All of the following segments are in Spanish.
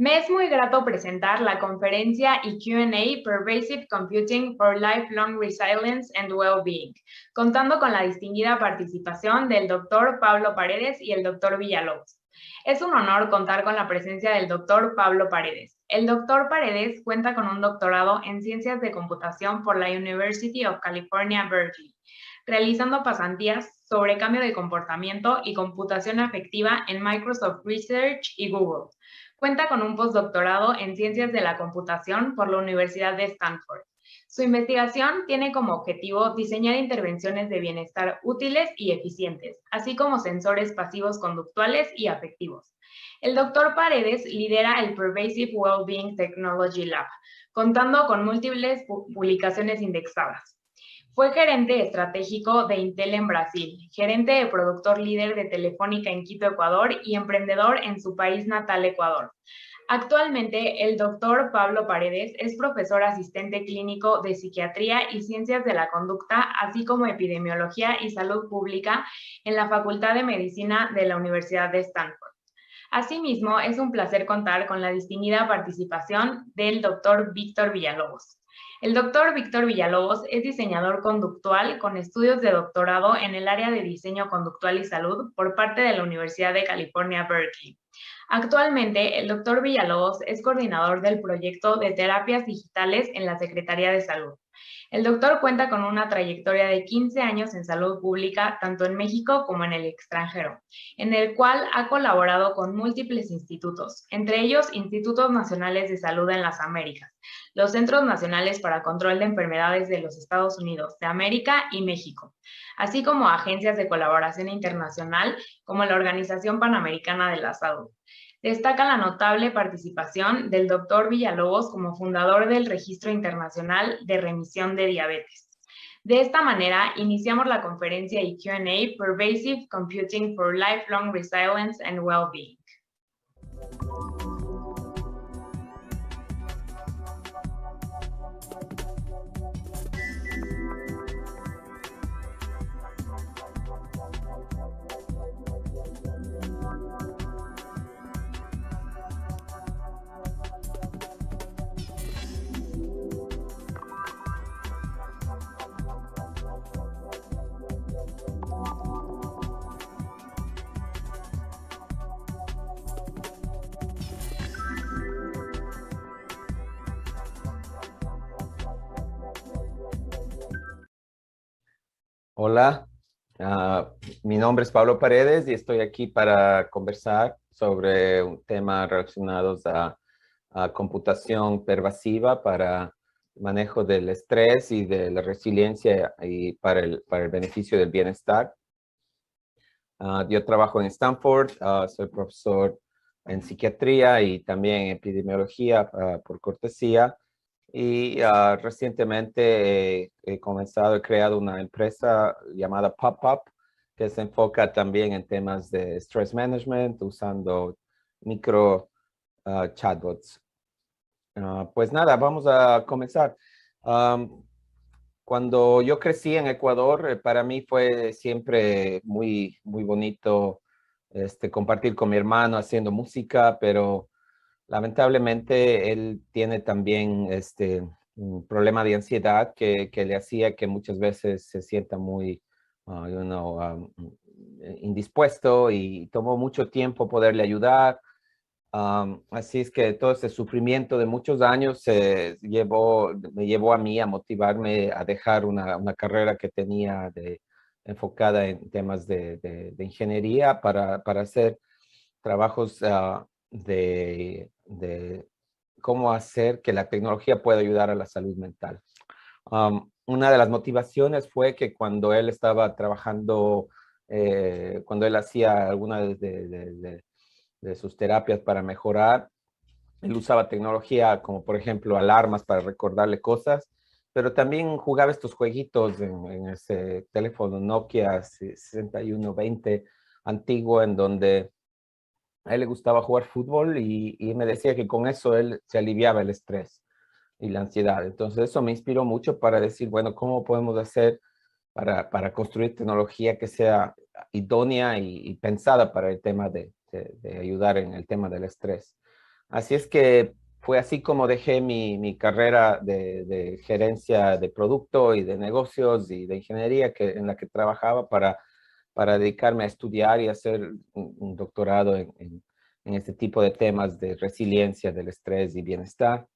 Me es muy grato presentar la conferencia y Q&A Pervasive Computing for Lifelong Resilience and Well-Being, contando con la distinguida participación del Dr. Pablo Paredes y el Dr. Villalobos. Es un honor contar con la presencia del Dr. Pablo Paredes. El Dr. Paredes cuenta con un doctorado en Ciencias de Computación por la University of California, Berkeley, realizando pasantías sobre cambio de comportamiento y computación afectiva en Microsoft Research y Google. Cuenta con un postdoctorado en Ciencias de la Computación por la Universidad de Stanford. Su investigación tiene como objetivo diseñar intervenciones de bienestar útiles y eficientes, así como sensores pasivos conductuales y afectivos. El doctor Paredes lidera el Pervasive Wellbeing Technology Lab, contando con múltiples publicaciones indexadas. Fue gerente estratégico de Intel en Brasil, gerente de productor líder de Telefónica en Quito, Ecuador, y emprendedor en su país natal, Ecuador. Actualmente, el doctor Pablo Paredes es profesor asistente clínico de Psiquiatría y Ciencias de la Conducta, así como Epidemiología y Salud Pública en la Facultad de Medicina de la Universidad de Stanford. Asimismo, es un placer contar con la distinguida participación del doctor Víctor Villalobos. El doctor Víctor Villalobos es diseñador conductual con estudios de doctorado en el área de diseño conductual y salud por parte de la Universidad de California, Berkeley. Actualmente, el doctor Villalobos es coordinador del proyecto de terapias digitales en la Secretaría de Salud. El doctor cuenta con una trayectoria de 15 años en salud pública, tanto en México como en el extranjero, en el cual ha colaborado con múltiples institutos, entre ellos Institutos Nacionales de Salud en las Américas, los Centros Nacionales para Control de Enfermedades de los Estados Unidos de América y México, así como agencias de colaboración internacional como la Organización Panamericana de la Salud. Destaca la notable participación del doctor Villalobos como fundador del Registro Internacional de Remisión de Diabetes. De esta manera, iniciamos la conferencia y Q&A Pervasive Computing for Lifelong Resilience and Wellbeing. Hola, mi nombre es Pablo Paredes y estoy aquí para conversar sobre un tema relacionado a computación pervasiva para manejo del estrés y de la resiliencia y para el beneficio del bienestar. Yo trabajo en Stanford, soy profesor en psiquiatría y también en epidemiología por cortesía. Y recientemente he comenzado, he creado una empresa llamada PopUp, que se enfoca también en temas de stress management usando micro chatbots. Pues nada, vamos a comenzar. Cuando yo crecí en Ecuador, para mí fue siempre muy bonito compartir con mi hermano haciendo música, pero lamentablemente él tiene también un problema de ansiedad que le hacía que muchas veces se sienta muy indispuesto, y tomó mucho tiempo poderle ayudar. Así es que todo ese sufrimiento de muchos años me llevó a mí a motivarme a dejar una carrera que tenía enfocada en temas de ingeniería para hacer trabajos de cómo hacer que la tecnología pueda ayudar a la salud mental. Una de las motivaciones fue que cuando él estaba trabajando, cuando él hacía alguna de sus terapias para mejorar, él usaba tecnología como por ejemplo alarmas para recordarle cosas, pero también jugaba estos jueguitos en ese teléfono Nokia 6120 antiguo, en donde a él le gustaba jugar fútbol y me decía que con eso él se aliviaba el estrés y la ansiedad. Entonces eso me inspiró mucho para decir, bueno, ¿cómo podemos hacer para construir tecnología que sea idónea y pensada para el tema de ayudar en el tema del estrés? Así es que fue así como dejé mi carrera de gerencia de producto y de negocios y de ingeniería en la que trabajaba para dedicarme a estudiar y hacer un doctorado en este tipo de temas de resiliencia del estrés y bienestar.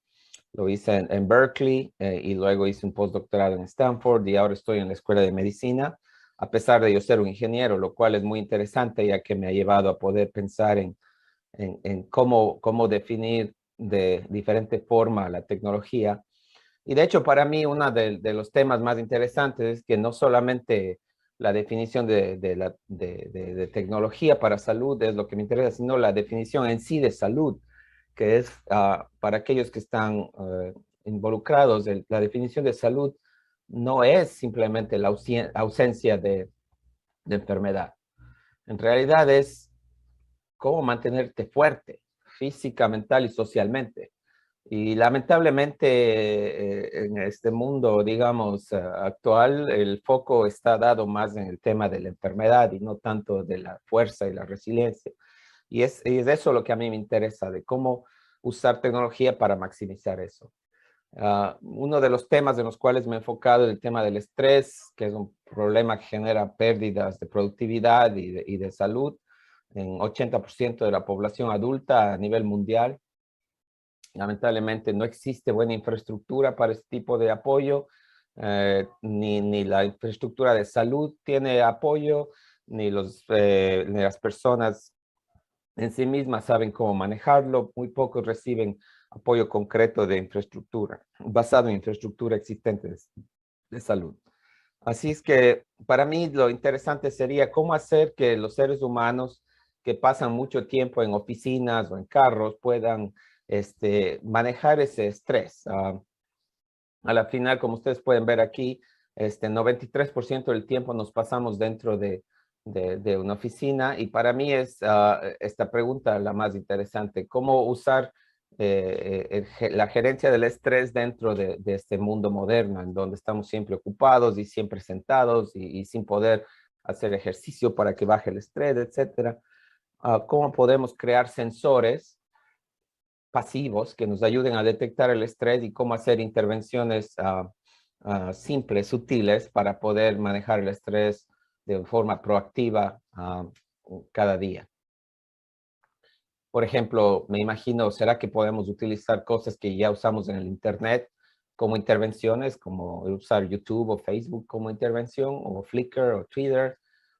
Lo hice en Berkeley y luego hice un postdoctorado en Stanford, y ahora estoy en la Escuela de Medicina, a pesar de yo ser un ingeniero, lo cual es muy interesante, ya que me ha llevado a poder pensar en cómo definir de diferente forma la tecnología Y de hecho, para mí, uno de los temas más interesantes es que no solamente la definición de tecnología para salud es lo que me interesa, sino la definición en sí de salud, que es para aquellos que están involucrados, la definición de salud no es simplemente la ausencia de enfermedad. En realidad es cómo mantenerte fuerte física, mental y socialmente. Y lamentablemente en este mundo, digamos, actual, el foco está dado más en el tema de la enfermedad y no tanto de la fuerza y la resiliencia. Y es eso lo que a mí me interesa, de cómo usar tecnología para maximizar eso. Uno de los temas en los cuales me he enfocado es el tema del estrés, que es un problema que genera pérdidas de productividad y de salud en 80% de la población adulta a nivel mundial. Lamentablemente no existe buena infraestructura para este tipo de apoyo, ni la infraestructura de salud tiene apoyo, ni las personas en sí mismas saben cómo manejarlo, muy pocos reciben apoyo concreto de infraestructura, basado en infraestructura existente de salud. Así es que para mí lo interesante sería cómo hacer que los seres humanos que pasan mucho tiempo en oficinas o en carros puedan manejar ese estrés. A la final, como ustedes pueden ver aquí, 93% del tiempo nos pasamos dentro de una oficina y para mí es esta pregunta la más interesante. ¿Cómo usar la gerencia del estrés dentro de este mundo moderno en donde estamos siempre ocupados y siempre sentados y sin poder hacer ejercicio para que baje el estrés, etcétera? ¿Cómo podemos crear sensores pasivos que nos ayuden a detectar el estrés y cómo hacer intervenciones simples, sutiles, para poder manejar el estrés de forma proactiva cada día? Por ejemplo, me imagino, ¿será que podemos utilizar cosas que ya usamos en el Internet como intervenciones, como usar YouTube o Facebook como intervención, o Flickr o Twitter?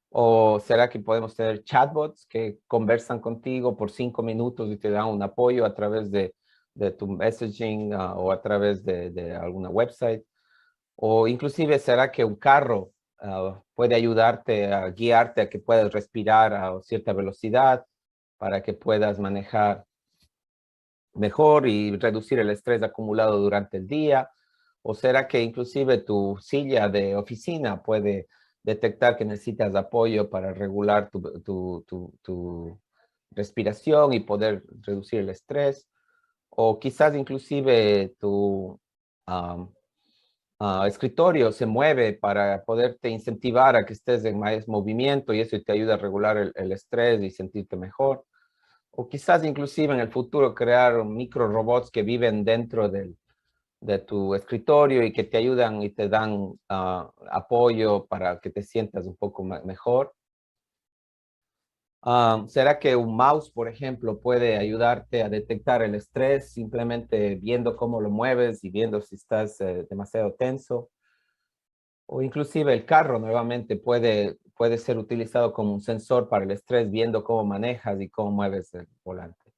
¿O será que podemos tener chatbots que conversan contigo por 5 minutos y te dan un apoyo a través de tu messaging o a través de alguna website? O inclusive, ¿será que un carro puede ayudarte a guiarte a que puedas respirar a cierta velocidad para que puedas manejar mejor y reducir el estrés acumulado durante el día? ¿O será que inclusive tu silla de oficina puede detectar que necesitas apoyo para regular tu respiración y poder reducir el estrés? O quizás inclusive tu escritorio se mueve para poderte incentivar a que estés en más movimiento y eso te ayuda a regular el estrés y sentirte mejor. O quizás inclusive en el futuro crear micro robots que viven dentro de tu escritorio y que te ayudan y te dan apoyo para que te sientas un poco mejor. ¿Será que un mouse, por ejemplo, puede ayudarte a detectar el estrés simplemente viendo cómo lo mueves y viendo si estás demasiado tenso? O inclusive el carro nuevamente puede ser utilizado como un sensor para el estrés, viendo cómo manejas y cómo mueves el volante.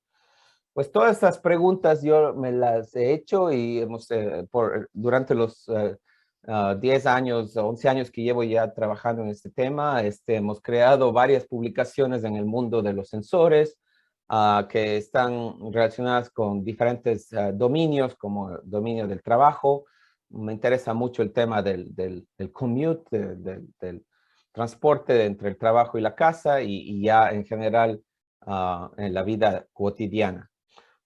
Pues todas estas preguntas yo me las he hecho y durante los 10 años, 11 años que llevo ya trabajando en este tema, hemos creado varias publicaciones en el mundo de los sensores que están relacionadas con diferentes dominios, como el dominio del trabajo. Me interesa mucho el tema del commute, del transporte entre el trabajo y la casa y ya en general en la vida cotidiana.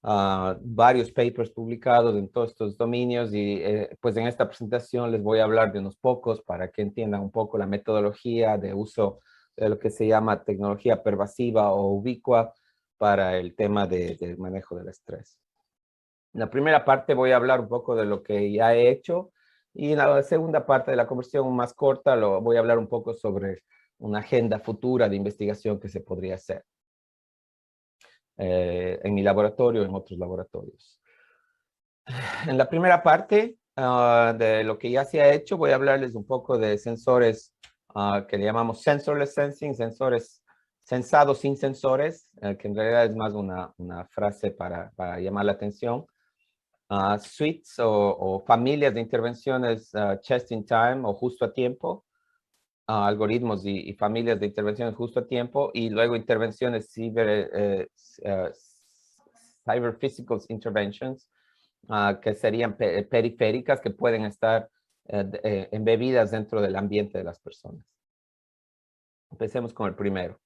Varios papers publicados en todos estos dominios y pues en esta presentación les voy a hablar de unos pocos para que entiendan un poco la metodología de uso de lo que se llama tecnología pervasiva o ubicua para el tema del manejo del estrés. En la primera parte voy a hablar un poco de lo que ya he hecho y en la segunda parte de la conversación más corta voy a hablar un poco sobre una agenda futura de investigación que se podría hacer en mi laboratorio, en otros laboratorios. En la primera parte de lo que ya se ha hecho, voy a hablarles un poco de sensores que le llamamos sensorless sensing, sensores sensados sin sensores, que en realidad es más una frase para llamar la atención. suites o familias de intervenciones just in time o justo a tiempo, algoritmos y familias de intervenciones justo a tiempo, y luego intervenciones cyber physical interventions, que serían periféricas, que pueden estar embebidas dentro del ambiente de las personas. Empecemos con el primero.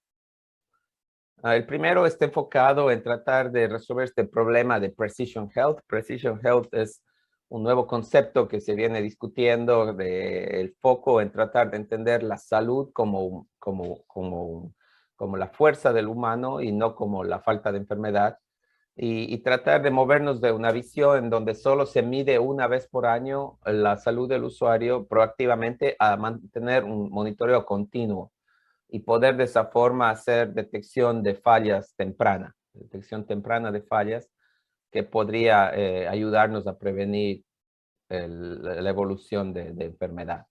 El primero está enfocado en tratar de resolver este problema de Precision Health. Precision Health es un nuevo concepto que se viene discutiendo, el foco en tratar de entender la salud como la fuerza del humano y no como la falta de enfermedad. Y tratar de movernos de una visión en donde solo se mide una vez por año la salud del usuario proactivamente, a mantener un monitoreo continuo y poder de esa forma hacer detección de fallas temprana, de fallas que podría ayudarnos a prevenir la evolución de enfermedad.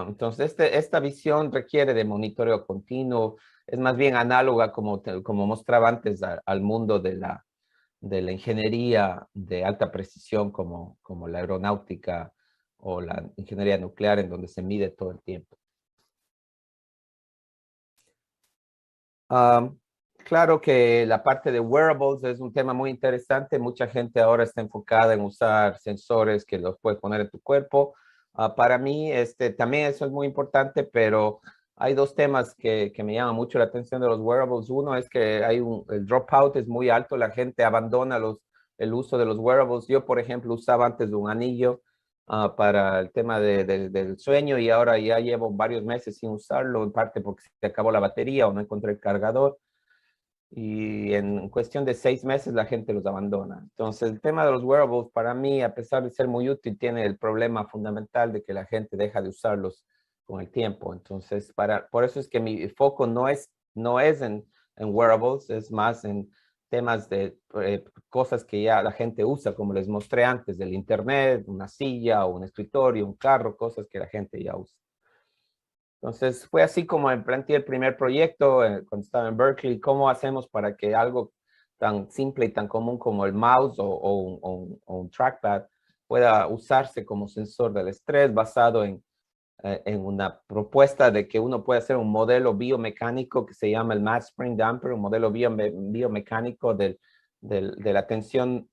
Entonces, esta visión requiere de monitoreo continuo, es más bien análoga, como mostraba antes, al mundo de la ingeniería de alta precisión, como la aeronáutica o la ingeniería nuclear, en donde se mide todo el tiempo. Claro que la parte de wearables es un tema muy interesante. Mucha gente ahora está enfocada en usar sensores que los puedes poner en tu cuerpo. Para mí, también eso es muy importante, pero hay dos temas que me llaman mucho la atención de los wearables. Uno es que el dropout es muy alto, la gente abandona el uso de los wearables. Yo, por ejemplo, usaba antes un anillo para el tema del sueño, y ahora ya llevo varios meses sin usarlo, en parte porque se acabó la batería o no encontré el cargador. Y en cuestión de 6 meses la gente los abandona. Entonces, el tema de los wearables, para mí, a pesar de ser muy útil, tiene el problema fundamental de que la gente deja de usarlos con el tiempo. Entonces, por eso es que mi foco no es en wearables, es más en temas de cosas que ya la gente usa, como les mostré antes, del internet, una silla o un escritorio, un carro, cosas que la gente ya usa. Entonces, fue así como planteé el primer proyecto cuando estaba en Berkeley. ¿Cómo hacemos para que algo tan simple y tan común como el mouse o un trackpad pueda usarse como sensor del estrés, basado en una propuesta de que uno puede hacer un modelo biomecánico que se llama el Mass Spring Damper, un modelo biomecánico de la tensión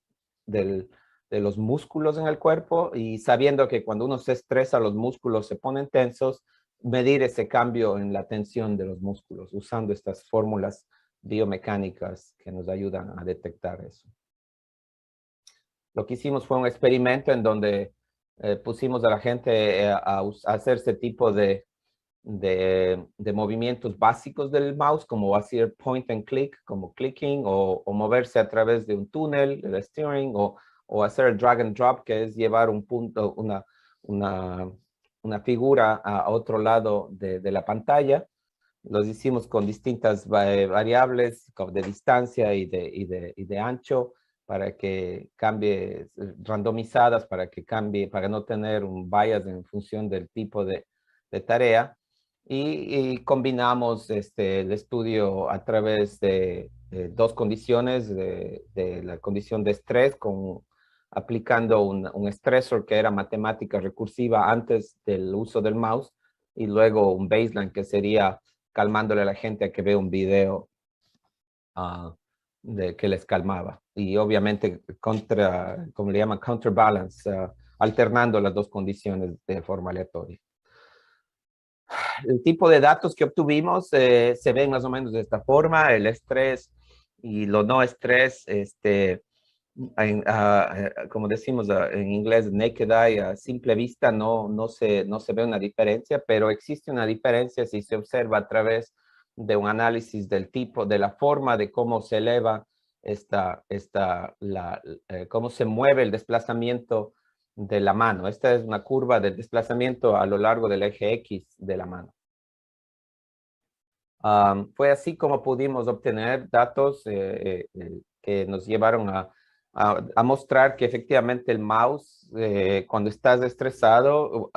de los músculos en el cuerpo, y sabiendo que cuando uno se estresa los músculos se ponen tensos, medir ese cambio en la tensión de los músculos usando estas fórmulas biomecánicas que nos ayudan a detectar eso. Lo que hicimos fue un experimento en donde pusimos a la gente a hacer este tipo de movimientos básicos del mouse, como hacer point and click, como clicking, o moverse a través de un túnel, el steering, o hacer el drag and drop, que es llevar un punto, una figura a otro lado de la pantalla. Los hicimos con distintas variables de distancia y de ancho, para que cambie, randomizadas, para que cambie, para no tener un bias en función del tipo de tarea. Y combinamos el estudio a través de dos condiciones, de la condición de estrés, aplicando un estresor que era matemática recursiva antes del uso del mouse, y luego un baseline, que sería calmándole a la gente a que vea un video que les calmaba. Y obviamente como le llaman, counterbalance, alternando las dos condiciones de forma aleatoria. El tipo de datos que obtuvimos se ven más o menos de esta forma: el estrés y lo no estrés, como decimos en inglés, naked eye, a simple vista no se ve una diferencia, pero existe una diferencia si se observa a través de un análisis del tipo, de la forma de cómo se eleva cómo se mueve el desplazamiento de la mano. Esta es una curva del desplazamiento a lo largo del eje X de la mano. Fue así como pudimos obtener datos que nos llevaron a mostrar que efectivamente el mouse, cuando estás estresado,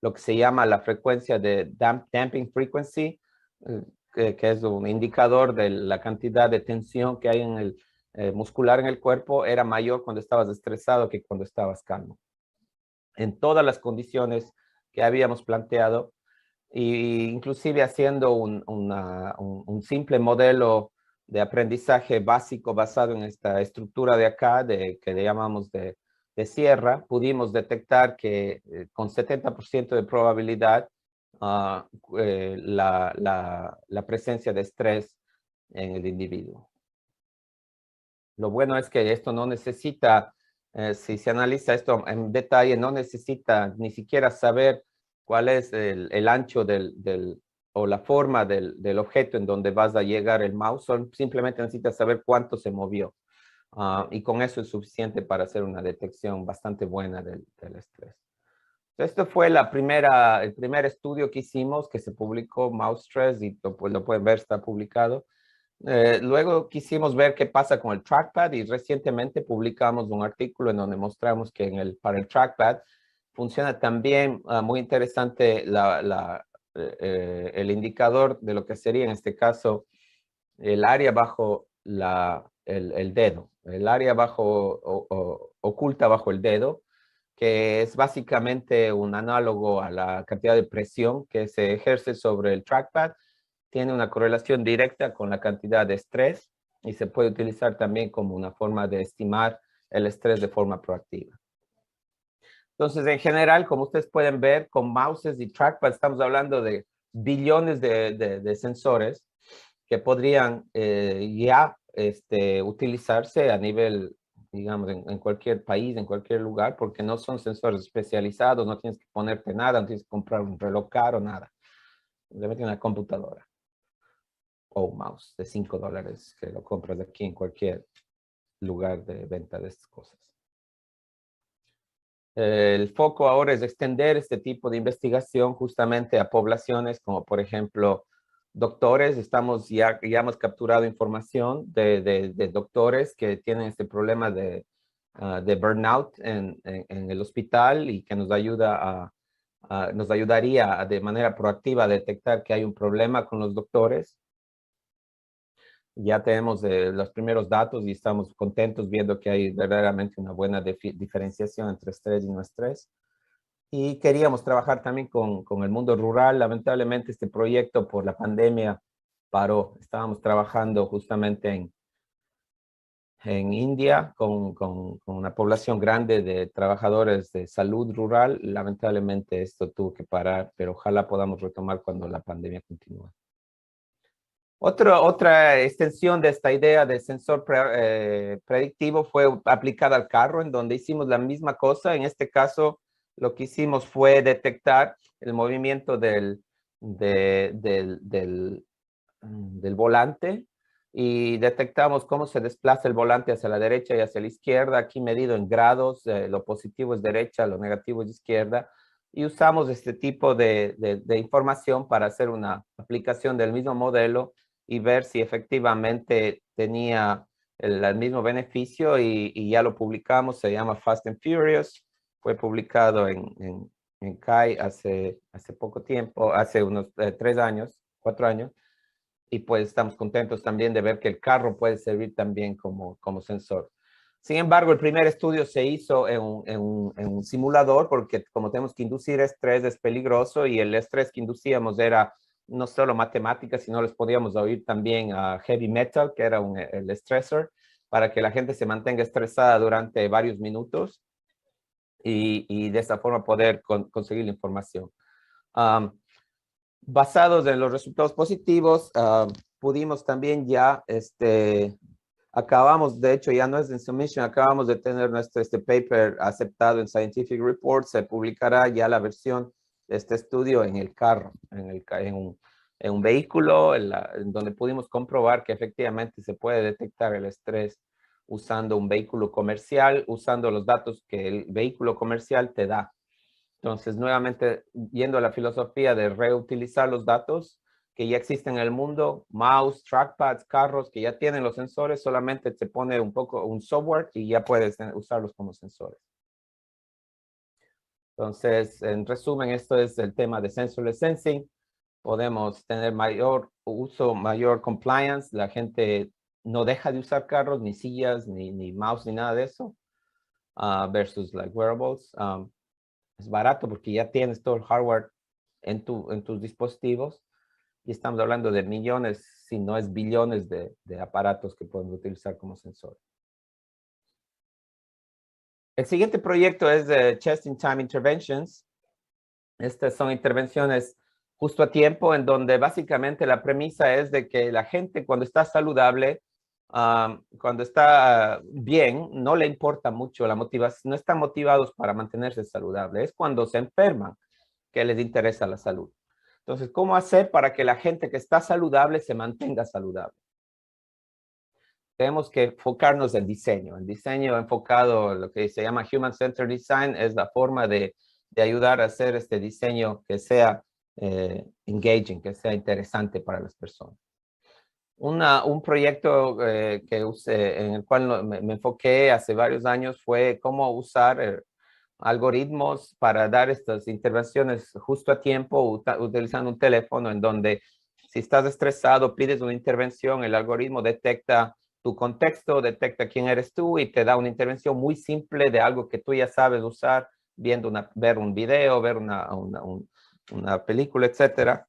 lo que se llama la frecuencia de damping frequency, que es un indicador de la cantidad de tensión que hay muscular en el cuerpo era mayor cuando estabas estresado que cuando estabas calmo. En todas las condiciones que habíamos planteado, e inclusive haciendo un simple modelo de aprendizaje básico basado en esta estructura de acá, que le llamamos de sierra, pudimos detectar que con 70% de probabilidad la presencia de estrés en el individuo. Lo bueno es que esto no necesita, si se analiza esto en detalle, no necesita ni siquiera saber cuál es el ancho o la forma del objeto en donde vas a llegar el mouse, simplemente necesitas saber cuánto se movió. Y con eso es suficiente para hacer una detección bastante buena del estrés. Esto fue el primer estudio que hicimos, que se publicó, Mouse Stress, y lo pueden ver, está publicado. Luego quisimos ver qué pasa con el trackpad y recientemente publicamos un artículo en donde mostramos que para el trackpad funciona también muy interesante el indicador de lo que sería en este caso el área bajo el dedo, el área oculta bajo el dedo, que es básicamente un análogo a la cantidad de presión que se ejerce sobre el trackpad. Tiene una correlación directa con la cantidad de estrés y se puede utilizar también como una forma de estimar el estrés de forma proactiva. Entonces, en general, como ustedes pueden ver, con mouses y trackpad estamos hablando de billones de sensores que podrían ya utilizarse a nivel, digamos, en cualquier país, en cualquier lugar, porque no son sensores especializados, no tienes que ponerte nada, no tienes que comprar un reloj caro, nada. Simplemente una computadora o un mouse de $5 que lo compras aquí en cualquier lugar de venta de estas cosas. El foco ahora es extender este tipo de investigación justamente a poblaciones como, por ejemplo, doctores. Ya hemos capturado información de doctores que tienen este problema de burnout en el hospital y que nos ayudaría de manera proactiva a detectar que hay un problema con los doctores. Ya tenemos los primeros datos y estamos contentos viendo que hay verdaderamente una buena diferenciación entre estrés y no estrés. Y queríamos trabajar también con el mundo rural. Lamentablemente este proyecto por la pandemia paró. Estábamos trabajando justamente en India con una población grande de trabajadores de salud rural. Lamentablemente esto tuvo que parar, pero ojalá podamos retomar cuando la pandemia continúe. Otra extensión de esta idea de sensor predictivo fue aplicada al carro, en donde hicimos la misma cosa. En este caso, lo que hicimos fue detectar el movimiento del volante y detectamos cómo se desplaza el volante hacia la derecha y hacia la izquierda. Aquí medido en grados, lo positivo es derecha, lo negativo es izquierda. Y usamos este tipo de información para hacer una aplicación del mismo modelo y ver si efectivamente tenía el mismo beneficio y ya lo publicamos. Se llama Fast and Furious. Fue publicado en CAI hace poco tiempo, hace unos 3 años, 4 años. Y pues estamos contentos también de ver que el carro puede servir también como sensor. Sin embargo, el primer estudio se hizo en un simulador porque como tenemos que inducir estrés es peligroso y el estrés que inducíamos era no solo matemáticas, sino les podíamos oír también a heavy metal, que era el stressor, para que la gente se mantenga estresada durante varios minutos y de esta forma poder conseguir la información. Basados en los resultados positivos, pudimos también ya, acabamos, de hecho ya no es en submission, acabamos de tener este paper aceptado en Scientific Reports, se publicará ya la versión de este estudio en el carro, en un vehículo, en donde pudimos comprobar que efectivamente se puede detectar el estrés usando un vehículo comercial, usando los datos que el vehículo comercial te da. Entonces, nuevamente, yendo a la filosofía de reutilizar los datos que ya existen en el mundo, mouse, trackpads, carros que ya tienen los sensores, solamente te pone un software y ya puedes usarlos como sensores. Entonces, en resumen, esto es el tema de sensorless sensing. Podemos tener mayor uso, mayor compliance. La gente no deja de usar carros, ni sillas, ni mouse, ni nada de eso, versus like wearables. Es barato porque ya tienes todo el hardware en tus dispositivos y estamos hablando de millones, si no es billones de aparatos que podemos utilizar como sensor. El siguiente proyecto es de Just-in-Time Interventions. Estas son intervenciones justo a tiempo, en donde básicamente la premisa es de que la gente cuando está saludable, cuando está bien, no le importa mucho la motivación, no están motivados para mantenerse saludable. Es cuando se enferman que les interesa la salud. Entonces, ¿cómo hacer para que la gente que está saludable se mantenga saludable? Tenemos que enfocarnos en diseño. El diseño enfocado, lo que se llama Human Centered Design, es la forma de ayudar a hacer este diseño que sea engaging, que sea interesante para las personas. Un proyecto que usé, en el cual me enfoqué hace varios años fue cómo usar algoritmos para dar estas intervenciones justo a tiempo utilizando un teléfono, en donde si estás estresado, pides una intervención, el algoritmo detecta tu contexto, detecta quién eres tú y te da una intervención muy simple de algo que tú ya sabes usar, ver un video, ver una película, etcétera.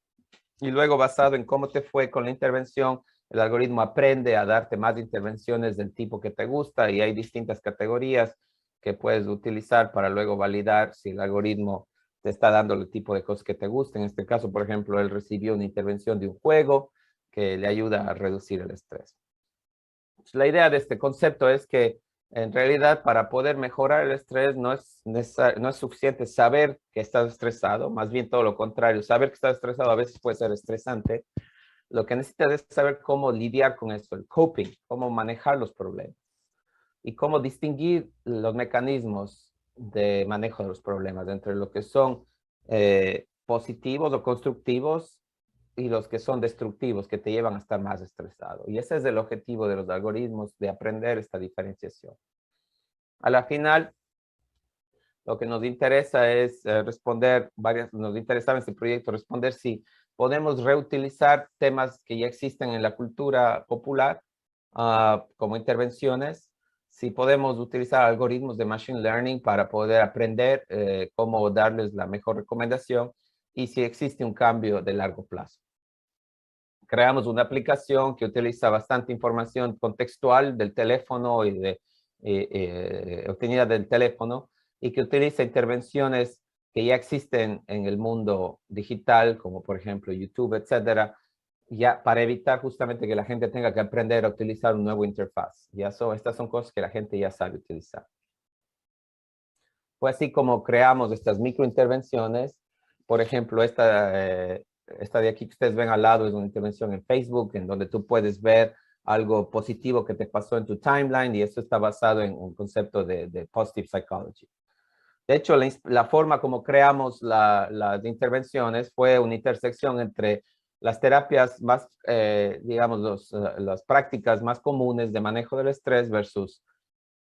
Y luego, basado en cómo te fue con la intervención, el algoritmo aprende a darte más intervenciones del tipo que te gusta, y hay distintas categorías que puedes utilizar para luego validar si el algoritmo te está dando el tipo de cosas que te gustan. En este caso, por ejemplo, él recibió una intervención de un juego que le ayuda a reducir el estrés. La idea de este concepto es que en realidad para poder mejorar el estrés no es suficiente saber que estás estresado, más bien todo lo contrario. Saber que estás estresado a veces puede ser estresante. Lo que necesitas es saber cómo lidiar con esto, el coping, cómo manejar los problemas y cómo distinguir los mecanismos de manejo de los problemas entre lo que son positivos o constructivos y los que son destructivos, que te llevan a estar más estresado. Y ese es el objetivo de los algoritmos, de aprender esta diferenciación. A la final, lo que nos interesa es nos interesaba en este proyecto responder si podemos reutilizar temas que ya existen en la cultura popular como intervenciones, si podemos utilizar algoritmos de machine learning para poder aprender cómo darles la mejor recomendación, y si existe un cambio de largo plazo. Creamos una aplicación que utiliza bastante información contextual del teléfono y obtenida del teléfono, y que utiliza intervenciones que ya existen en el mundo digital, como por ejemplo YouTube, etcétera, ya para evitar justamente que la gente tenga que aprender a utilizar un nuevo interfaz. Estas son cosas que la gente ya sabe utilizar. Fue así como creamos estas microintervenciones. Por ejemplo, esta de aquí que ustedes ven al lado es una intervención en Facebook, en donde tú puedes ver algo positivo que te pasó en tu timeline, y esto está basado en un concepto de positive psychology. De hecho, la forma como creamos las intervenciones fue una intersección entre las terapias más, digamos, las prácticas más comunes de manejo del estrés versus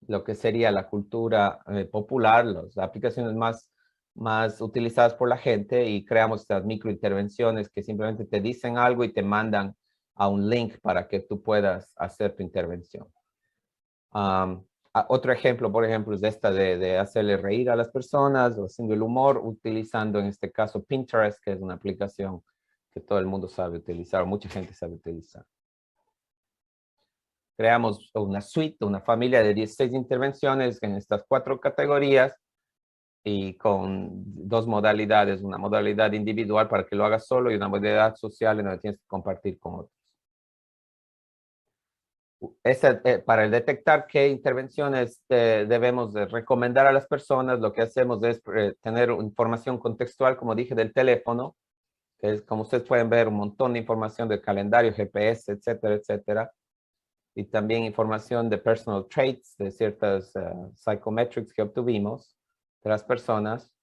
lo que sería la cultura popular, las aplicaciones más utilizadas por la gente, y creamos estas microintervenciones que simplemente te dicen algo y te mandan a un link para que tú puedas hacer tu intervención. Otro ejemplo, por ejemplo, es esta de hacerle reír a las personas o haciendo el humor, utilizando en este caso Pinterest, que es una aplicación que todo el mundo sabe utilizar, o mucha gente sabe utilizar. Creamos una suite, una familia de 16 intervenciones en estas 4 categorías, y con 2 modalidades, una modalidad individual para que lo hagas solo y una modalidad social en donde tienes que compartir con otros. Para detectar qué intervenciones debemos de recomendar a las personas, lo que hacemos es tener información contextual, como dije, del teléfono, que es, como ustedes pueden ver, un montón de información del calendario, GPS, etcétera, etcétera. Y también información de personal traits, de ciertas psychometrics que obtuvimos de las personas.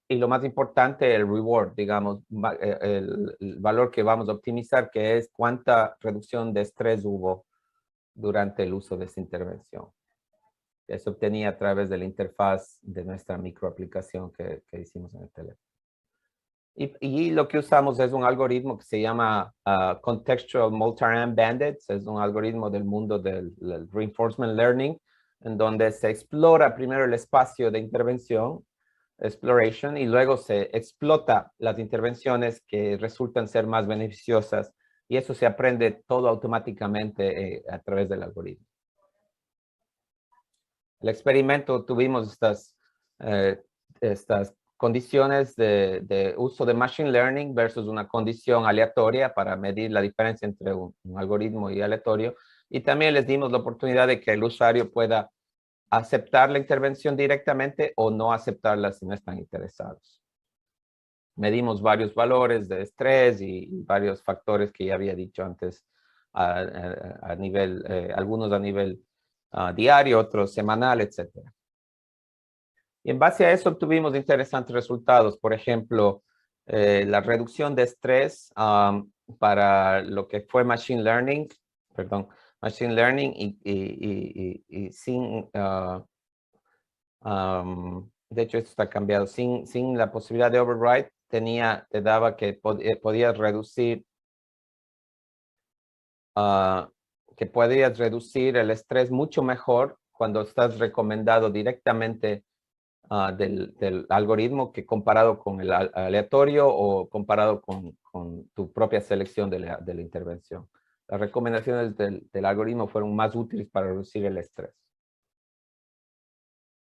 Y lo más importante, el reward, digamos, el valor que vamos a optimizar, que es cuánta reducción de estrés hubo durante el uso de esta intervención. Que se obtenía a través de la interfaz de nuestra microaplicación que hicimos en el teléfono. Y lo que usamos es un algoritmo que se llama Contextual Multi-Random Bandits. Es un algoritmo del mundo del Reinforcement Learning, en donde se explora primero el espacio de intervención, exploration, y luego se explota las intervenciones que resultan ser más beneficiosas. Y eso se aprende todo automáticamente a través del algoritmo. El experimento tuvimos estas condiciones de uso de Machine Learning versus una condición aleatoria para medir la diferencia entre un algoritmo y aleatorio. Y también les dimos la oportunidad de que el usuario pueda aceptar la intervención directamente o no aceptarla si no están interesados. Medimos varios valores de estrés y varios factores que ya había dicho antes a nivel, algunos a nivel diario, otros semanal, etc. Y en base a eso obtuvimos interesantes resultados. Por ejemplo, la reducción de estrés para lo que fue Machine Learning y sin, de hecho esto está cambiado, sin la posibilidad de override, te daba que podías reducir el estrés mucho mejor cuando estás recomendado directamente del algoritmo que comparado con el aleatorio o comparado con tu propia selección de la intervención. Las recomendaciones del algoritmo fueron más útiles para reducir el estrés.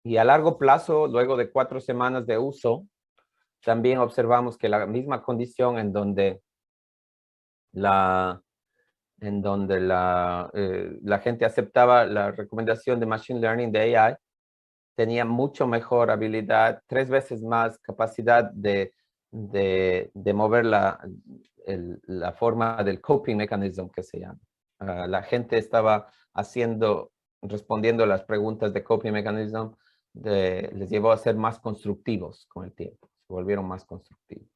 Y a largo plazo, luego de 4 semanas de uso, también observamos que la misma condición en donde la gente aceptaba la recomendación de Machine Learning de AI, tenía mucho mejor habilidad, 3 veces más capacidad de mover la forma del coping mechanism que se llama. La gente estaba respondiendo las preguntas de coping mechanism, les llevó a ser más constructivos con el tiempo, se volvieron más constructivos.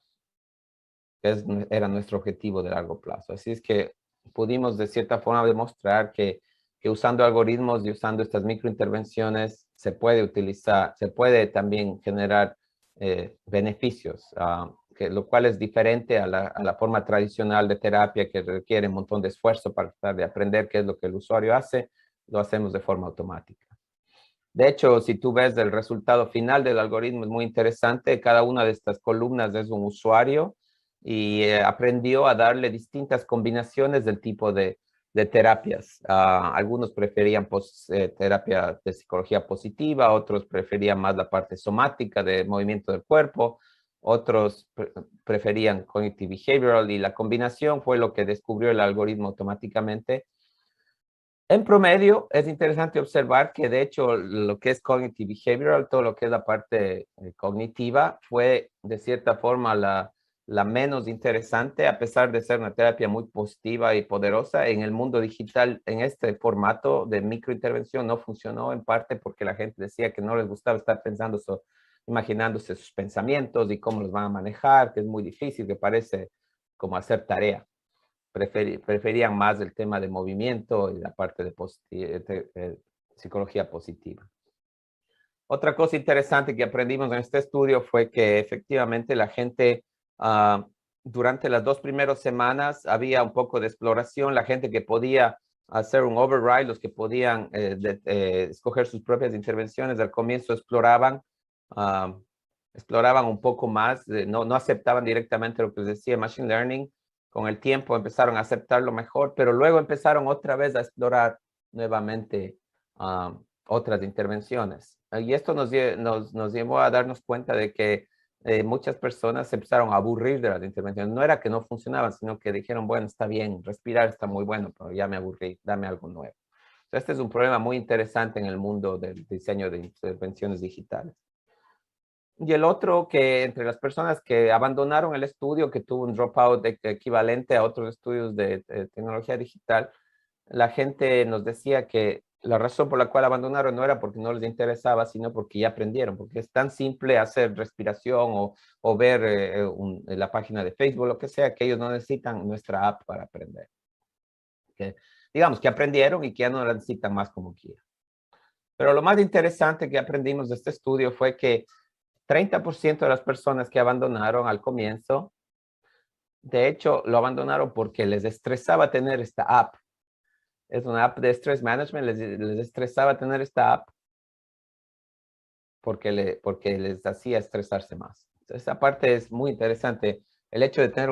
Era nuestro objetivo de largo plazo. Así es que pudimos de cierta forma demostrar que usando algoritmos y usando estas microintervenciones se puede también generar beneficios, lo cual es diferente a la forma tradicional de terapia que requiere un montón de esfuerzo para tratar de aprender qué es lo que el usuario hace, lo hacemos de forma automática. De hecho, si tú ves el resultado final del algoritmo, es muy interesante. Cada una de estas columnas es un usuario y aprendió a darle distintas combinaciones del tipo de terapias. Algunos preferían terapia de psicología positiva, otros preferían más la parte somática de movimiento del cuerpo, otros preferían cognitive behavioral, y la combinación fue lo que descubrió el algoritmo automáticamente. En promedio, es interesante observar que, de hecho, lo que es cognitive behavioral, todo lo que es la parte cognitiva, fue de cierta forma la menos interesante, a pesar de ser una terapia muy positiva y poderosa. En el mundo digital, en este formato de microintervención, no funcionó, en parte porque la gente decía que no les gustaba estar pensando, imaginándose sus pensamientos y cómo los van a manejar, que es muy difícil, que parece como hacer tarea. Preferían más el tema de movimiento y la parte de psicología positiva. Otra cosa interesante que aprendimos en este estudio fue que efectivamente la gente durante las 2 primeras semanas había un poco de exploración. La gente que podía hacer un override, los que podían escoger sus propias intervenciones, al comienzo exploraban un poco más, no aceptaban directamente lo que les decía Machine Learning. Con el tiempo empezaron a aceptarlo mejor, pero luego empezaron otra vez a explorar nuevamente otras intervenciones. Y esto nos llevó a darnos cuenta de que muchas personas se empezaron a aburrir de las intervenciones. No era que no funcionaban, sino que dijeron, bueno, está bien, respirar está muy bueno, pero ya me aburrí, dame algo nuevo. Este es un problema muy interesante en el mundo del diseño de intervenciones digitales. Y el otro, que entre las personas que abandonaron el estudio, que tuvo un dropout equivalente a otros estudios de tecnología digital, la gente nos decía que la razón por la cual abandonaron no era porque no les interesaba, sino porque ya aprendieron, porque es tan simple hacer respiración o ver la página de Facebook, lo que sea, que ellos no necesitan nuestra app para aprender. Digamos que aprendieron y que ya no la necesitan más como quieran. Pero lo más interesante que aprendimos de este estudio fue que 30% de las personas que abandonaron al comienzo, de hecho, lo abandonaron porque les estresaba tener esta app. Es una app de stress management, les estresaba tener esta app porque les hacía estresarse más. Entonces, esa parte es muy interesante. El hecho de tener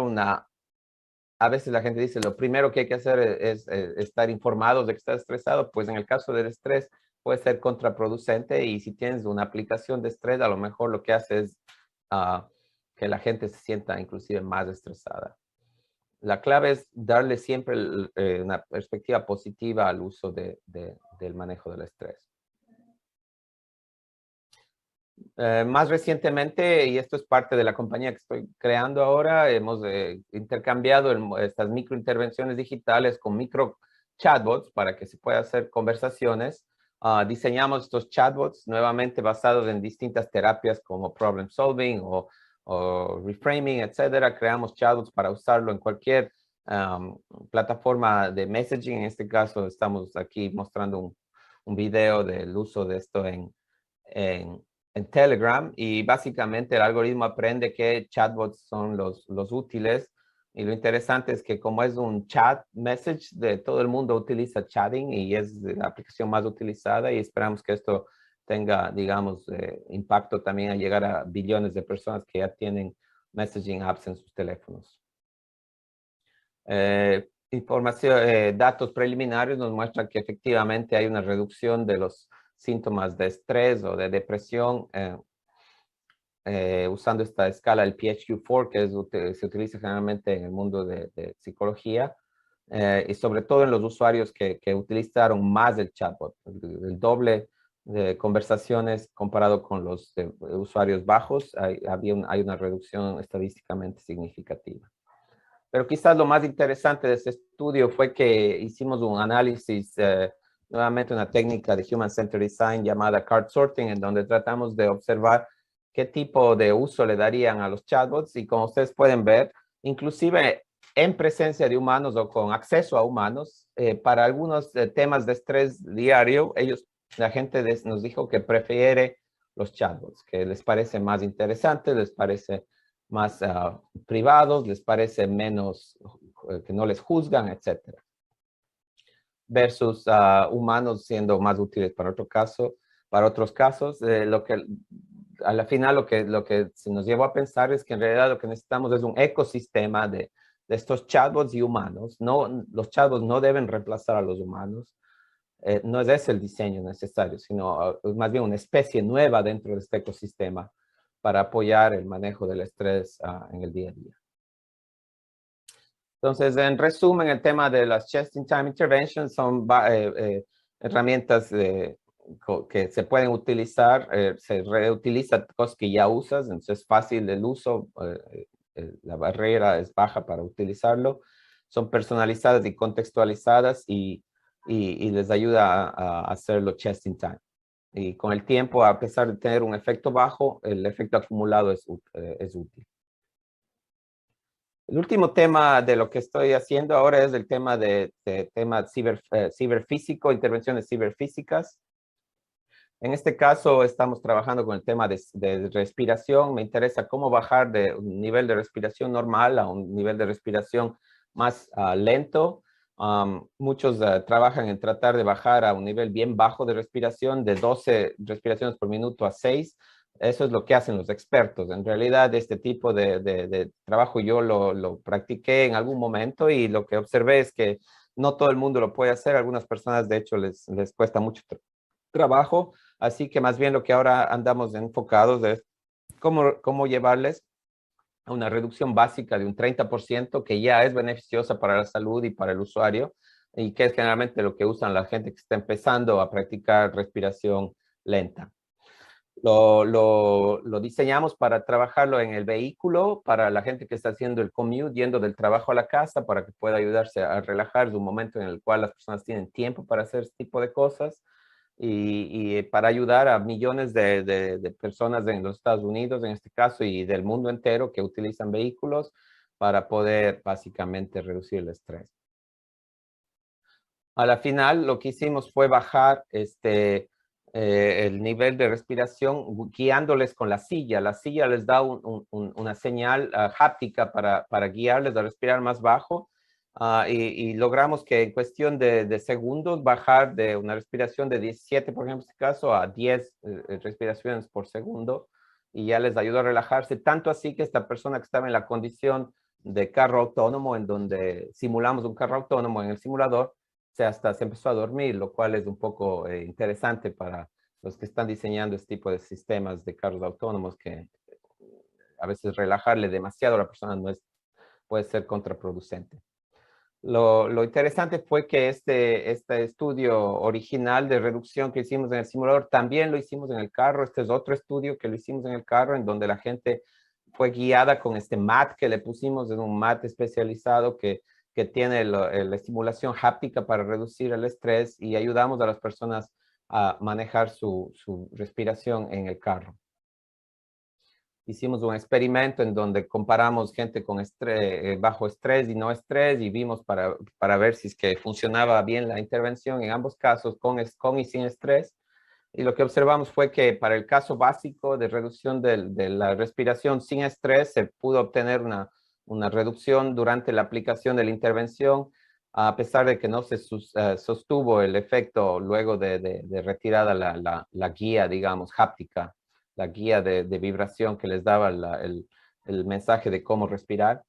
a veces la gente dice, lo primero que hay que hacer es estar informados de que estás estresado, pues en el caso del estrés puede ser contraproducente y si tienes una aplicación de estrés, a lo mejor lo que hace es que la gente se sienta inclusive más estresada. La clave es darle siempre una perspectiva positiva al uso del manejo del estrés. Más recientemente, y esto es parte de la compañía que estoy creando ahora, hemos intercambiado estas microintervenciones digitales con micro chatbots para que se pueda hacer conversaciones. Diseñamos estos chatbots nuevamente basados en distintas terapias como problem solving o reframing, etcétera. Creamos chatbots para usarlo en cualquier plataforma de messaging. En este caso, estamos aquí mostrando un video del uso de esto en Telegram y básicamente el algoritmo aprende qué chatbots son los útiles y lo interesante es que como es un chat message, de todo el mundo utiliza chatting y es la aplicación más utilizada y esperamos que esto tenga, digamos, impacto también a llegar a billones de personas que ya tienen messaging apps en sus teléfonos. Datos preliminares nos muestran que efectivamente hay una reducción de los síntomas de estrés o de depresión usando esta escala, el PHQ-4, que se utiliza generalmente en el mundo de psicología, y sobre todo en los usuarios que utilizaron más el chatbot, el doble de conversaciones comparado con los usuarios bajos, hay una reducción estadísticamente significativa. Pero quizás lo más interesante de este estudio fue que hicimos un análisis, nuevamente una técnica de Human Centered Design llamada card sorting, en donde tratamos de observar qué tipo de uso le darían a los chatbots y como ustedes pueden ver, inclusive en presencia de humanos o con acceso a humanos, para algunos temas de estrés diario, la gente nos dijo que prefiere los chatbots, que les parece más interesante, les parece más privados, les parece menos, que no les juzgan, etcétera. Versus humanos siendo más útiles para otros casos, a la final lo que se nos llevó a pensar es que en realidad lo que necesitamos es un ecosistema de estos chatbots y humanos. No, los chatbots no deben reemplazar a los humanos. No es ese el diseño necesario, sino más bien una especie nueva dentro de este ecosistema para apoyar el manejo del estrés en el día a día. Entonces, en resumen, el tema de las just-in-time interventions son herramientas que se pueden utilizar, se reutiliza cosas que ya usas, entonces es fácil el uso, la barrera es baja para utilizarlo, son personalizadas y contextualizadas y les ayuda a hacerlo just-in-time. Y con el tiempo, a pesar de tener un efecto bajo, el efecto acumulado es útil. El último tema de lo que estoy haciendo ahora es el tema ciberfísico, intervenciones ciberfísicas. En este caso estamos trabajando con el tema de respiración. Me interesa cómo bajar de un nivel de respiración normal a un nivel de respiración más lento. Muchos trabajan en tratar de bajar a un nivel bien bajo de respiración, de 12 respiraciones por minuto a 6. Eso es lo que hacen los expertos. En realidad, este tipo de trabajo yo lo practiqué en algún momento y lo que observé es que no todo el mundo lo puede hacer. Algunas personas, de hecho, les cuesta mucho trabajo. Así que más bien lo que ahora andamos enfocados es cómo llevarles a una reducción básica de un 30% que ya es beneficiosa para la salud y para el usuario y que es generalmente lo que usan la gente que está empezando a practicar respiración lenta. Lo diseñamos para trabajarlo en el vehículo, para la gente que está haciendo el commute, yendo del trabajo a la casa, para que pueda ayudarse a relajar. Es un momento en el cual las personas tienen tiempo para hacer este tipo de cosas y para ayudar a millones de personas en los Estados Unidos, en este caso, y del mundo entero que utilizan vehículos para poder básicamente reducir el estrés. A la final, lo que hicimos fue bajar el nivel de respiración guiándoles con la silla. La silla les da una señal háptica para guiarles a respirar más bajo. Y logramos que en cuestión de segundos bajar de una respiración de 17, por ejemplo, en este caso, a 10 respiraciones por segundo, y ya les ayudó a relajarse, tanto así que esta persona que estaba en la condición de carro autónomo, en donde simulamos un carro autónomo en el simulador, hasta se empezó a dormir, lo cual es un poco interesante para los que están diseñando este tipo de sistemas de carros autónomos, que a veces relajarle demasiado a la persona puede ser contraproducente. Lo interesante fue que este estudio original de reducción que hicimos en el simulador también lo hicimos en el carro. Este es otro estudio que lo hicimos en el carro, en donde la gente fue guiada con este mat que le pusimos, en un mat especializado que tiene la estimulación háptica para reducir el estrés, y ayudamos a las personas a manejar su respiración en el carro. Hicimos un experimento en donde comparamos gente con bajo estrés y no estrés, y vimos para ver si es que funcionaba bien la intervención en ambos casos, con y sin estrés. Y lo que observamos fue que para el caso básico de reducción de la respiración sin estrés, se pudo obtener una reducción durante la aplicación de la intervención, a pesar de que no se sostuvo el efecto luego de retirada la guía, digamos, háptica, la guía de vibración que les daba el mensaje de cómo respirar.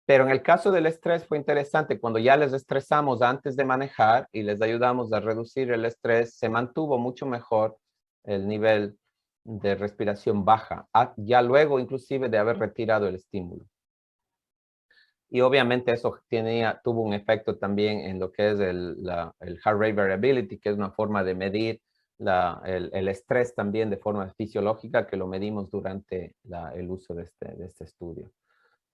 Pero en el caso del estrés fue interesante. Cuando ya les estresamos antes de manejar y les ayudamos a reducir el estrés, se mantuvo mucho mejor el nivel de respiración baja, ya luego inclusive de haber retirado el estímulo. Y obviamente eso tuvo un efecto también en lo que es el heart rate variability, que es una forma de medir el estrés también de forma fisiológica, que lo medimos durante el uso de este estudio.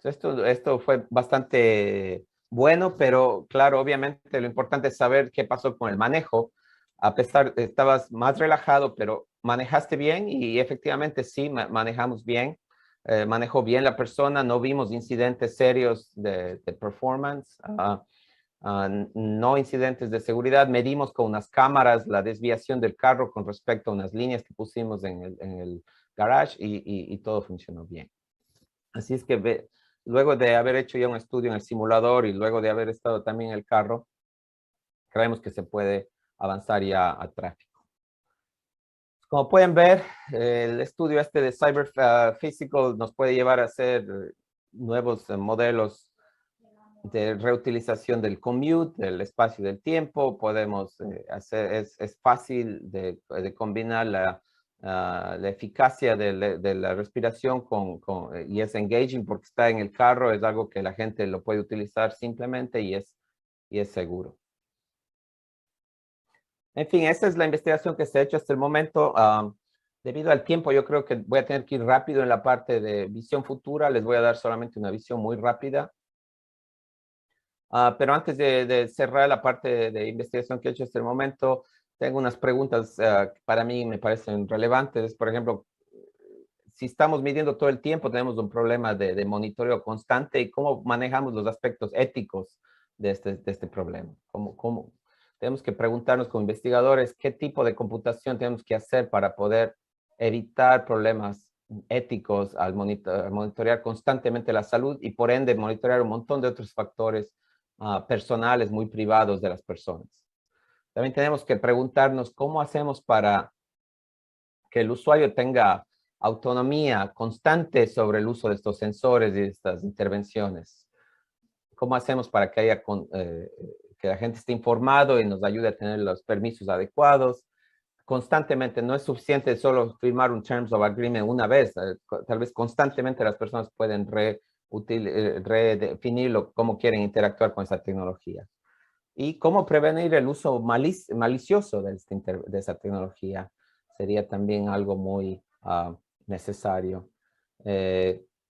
Esto fue bastante bueno, pero claro, obviamente lo importante es saber qué pasó con el manejo. A pesar, estabas más relajado, pero manejaste bien, y efectivamente sí, manejamos bien. Manejó bien la persona, no vimos incidentes serios de performance, no incidentes de seguridad. Medimos con unas cámaras la desviación del carro con respecto a unas líneas que pusimos en el garage, y todo funcionó bien. Así es que luego de haber hecho ya un estudio en el simulador y luego de haber estado también en el carro, creemos que se puede avanzar ya a tráfico. Como pueden ver, el estudio de Cyber Physical nos puede llevar a hacer nuevos modelos de reutilización del commute, del espacio y del tiempo. Podemos hacer, es fácil de combinar la eficacia de la respiración y es engaging porque está en el carro, es algo que la gente lo puede utilizar simplemente, y es seguro. En fin, esa es la investigación que se ha hecho hasta el momento. Debido al tiempo, yo creo que voy a tener que ir rápido en la parte de visión futura. Les voy a dar solamente una visión muy rápida. Pero antes de cerrar la parte de investigación que he hecho hasta el momento, tengo unas preguntas que para mí me parecen relevantes. Por ejemplo, si estamos midiendo todo el tiempo, tenemos un problema de monitoreo constante, y cómo manejamos los aspectos éticos de este problema. Tenemos que preguntarnos como investigadores qué tipo de computación tenemos que hacer para poder evitar problemas éticos al monitorear constantemente la salud, y por ende monitorear un montón de otros factores personales muy privados de las personas. También tenemos que preguntarnos cómo hacemos para que el usuario tenga autonomía constante sobre el uso de estos sensores y de estas intervenciones. ¿Cómo hacemos para que que la gente esté informado y nos ayude a tener los permisos adecuados? Constantemente, no es suficiente solo firmar un Terms of Agreement una vez. Tal vez constantemente las personas pueden redefinirlo, cómo quieren interactuar con esa tecnología. Y cómo prevenir el uso malicioso de esa tecnología sería también algo muy necesario.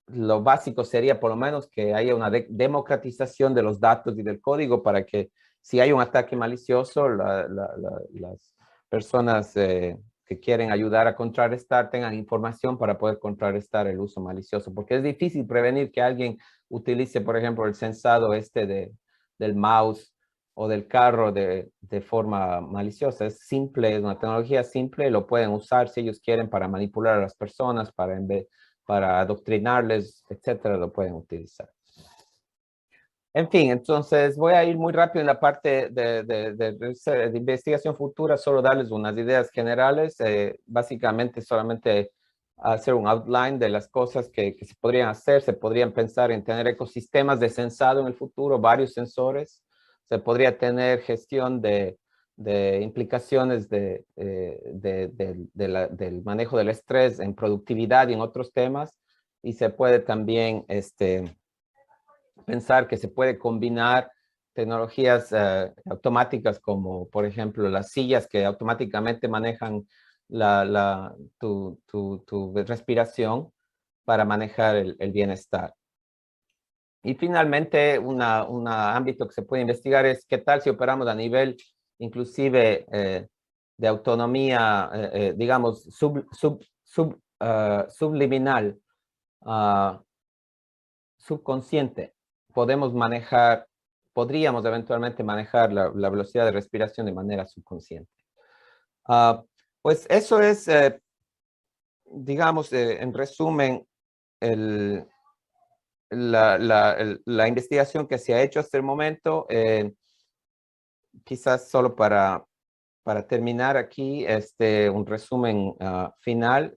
Lo básico sería por lo menos que haya una democratización de los datos y del código, para que si hay un ataque malicioso, las personas que quieren ayudar a contrarrestar tengan información para poder contrarrestar el uso malicioso, porque es difícil prevenir que alguien utilice, por ejemplo, el sensado del mouse o del carro de forma maliciosa. Es simple, es una tecnología simple, lo pueden usar si ellos quieren para manipular a las personas, para adoctrinarles, etcétera, lo pueden utilizar. En fin, entonces voy a ir muy rápido en la parte de investigación futura, solo darles unas ideas generales, básicamente solamente hacer un outline de las cosas que se podrían hacer. Se podrían pensar en tener ecosistemas de sensado en el futuro, varios sensores. Se podría tener gestión de implicaciones del manejo del estrés en productividad y en otros temas. Y se puede también pensar que se puede combinar tecnologías automáticas como, por ejemplo, las sillas que automáticamente manejan tu respiración para manejar el bienestar. Y finalmente, un ámbito que se puede investigar es qué tal si operamos a nivel inclusive de autonomía, digamos, subliminal, subconsciente. Podríamos eventualmente manejar la velocidad de respiración de manera subconsciente. Pues eso es, digamos, en resumen, la investigación que se ha hecho hasta el momento. Quizás solo para terminar aquí, un resumen final.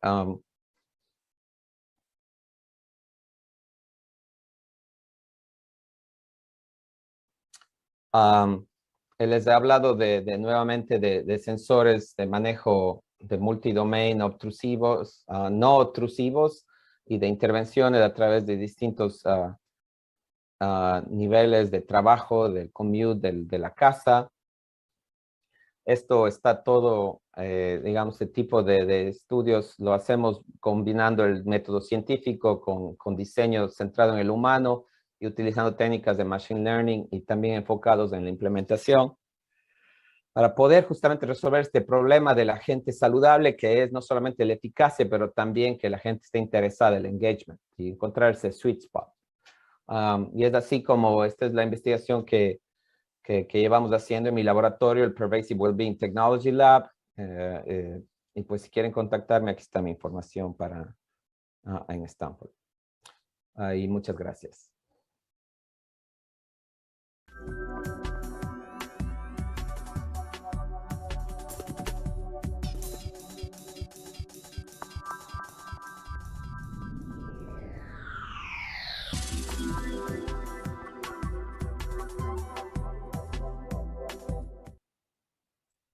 Les he hablado nuevamente de sensores de manejo de multidomain obtrusivos, no obtrusivos, y de intervenciones a través de distintos niveles de trabajo, del commute, de la casa. Esto está todo, digamos, este tipo de estudios lo hacemos combinando el método científico con diseño centrado en el humano y utilizando técnicas de machine learning y también enfocados en la implementación para poder justamente resolver este problema de la gente saludable, que es no solamente la eficacia, pero también que la gente esté interesada en el engagement y encontrar ese sweet spot. Y es así como esta es la investigación que llevamos haciendo en mi laboratorio, el Pervasive Wellbeing Technology Lab. Y pues si quieren contactarme, aquí está mi información en Stanford. Y muchas gracias.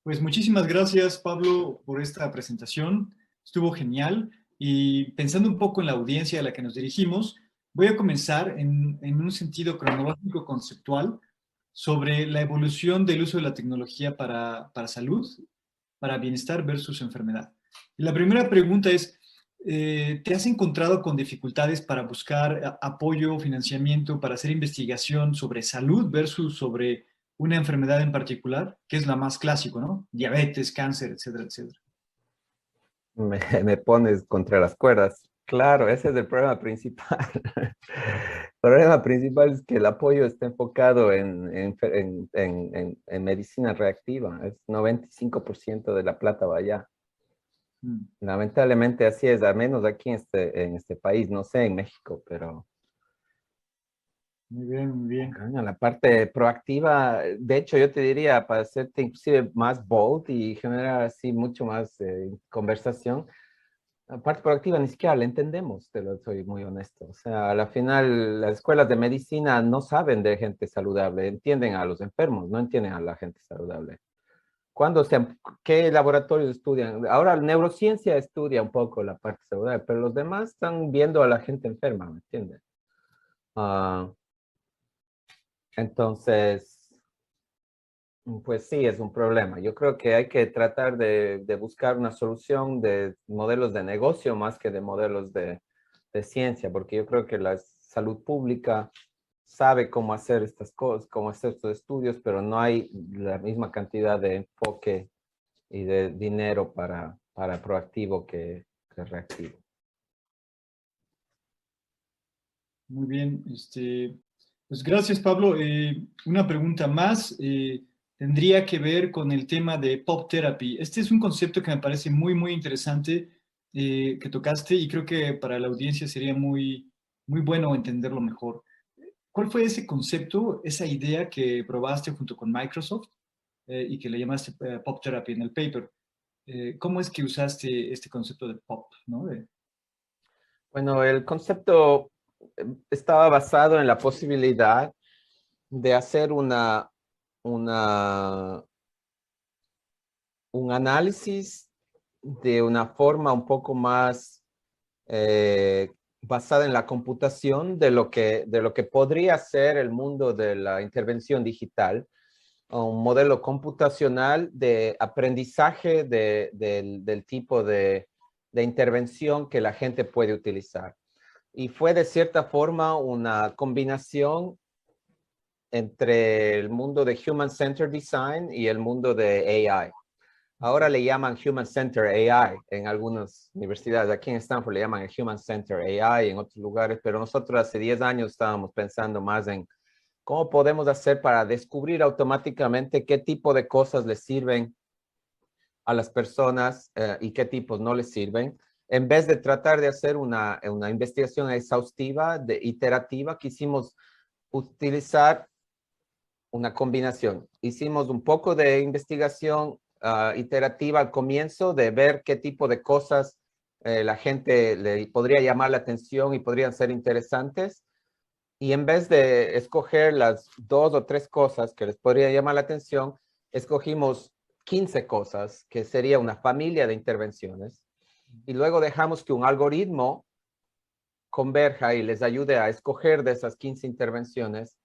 Pues muchísimas gracias, Pablo, por esta presentación. Estuvo genial. Y pensando un poco en la audiencia a la que nos dirigimos, voy a comenzar en un sentido cronológico conceptual sobre la evolución del uso de la tecnología para salud, para bienestar versus enfermedad. Y la primera pregunta es, ¿te has encontrado con dificultades para buscar apoyo, financiamiento, para hacer investigación sobre salud versus sobre una enfermedad en particular, que es la más clásico, ¿no? Diabetes, cáncer, etcétera, etcétera. Me pones contra las cuerdas. Claro, ese es el problema principal. El problema principal es que el apoyo está enfocado en medicina reactiva. Es 95% de la plata va allá. Lamentablemente así es, al menos aquí en este país, no sé, en México, pero... Muy bien, muy bien. La parte proactiva, de hecho yo te diría, para hacerte inclusive más bold y generar así mucho más conversación, la parte proactiva ni siquiera la entendemos, te lo soy muy honesto. O sea, a la final las escuelas de medicina no saben de gente saludable, entienden a los enfermos, no entienden a la gente saludable. ¿Qué laboratorios estudian? Ahora, la neurociencia estudia un poco la parte saludable, pero los demás están viendo a la gente enferma, ¿me entiendes? Entonces, pues sí, es un problema. Yo creo que hay que tratar de buscar una solución de modelos de negocio más que de modelos de ciencia, porque yo creo que la salud pública sabe cómo hacer estas cosas, cómo hacer estos estudios, pero no hay la misma cantidad de enfoque y de dinero para proactivo que reactivo. Muy bien. Pues gracias, Pablo. Una pregunta más tendría que ver con el tema de pop therapy. Este es un concepto que me parece muy, muy interesante que tocaste y creo que para la audiencia sería muy, muy bueno entenderlo mejor. ¿Cuál fue ese concepto, esa idea que probaste junto con Microsoft y que le llamaste pop therapy en el paper? ¿Cómo es que usaste este concepto de pop, ¿no? Bueno, el concepto estaba basado en la posibilidad de hacer una, un análisis de una forma un poco más basada en la computación de lo que podría ser el mundo de la intervención digital, un modelo computacional de aprendizaje del tipo de intervención que la gente puede utilizar. Y fue de cierta forma una combinación entre el mundo de Human Centered Design y el mundo de AI. Ahora le llaman Human Centered AI en algunas universidades. Aquí en Stanford le llaman el Human Centered AI en otros lugares, pero nosotros hace 10 años estábamos pensando más en cómo podemos hacer para descubrir automáticamente qué tipo de cosas les sirven a las personas y qué tipos no les sirven. En vez de tratar de hacer una investigación exhaustiva, iterativa, quisimos utilizar una combinación. Hicimos un poco de investigación iterativa al comienzo de ver qué tipo de cosas la gente le podría llamar la atención y podrían ser interesantes. Y en vez de escoger las 2 o 3 cosas que les podría llamar la atención, escogimos 15 cosas, que sería una familia de intervenciones. Y luego dejamos que un algoritmo converja y les ayude a escoger de esas 15 intervenciones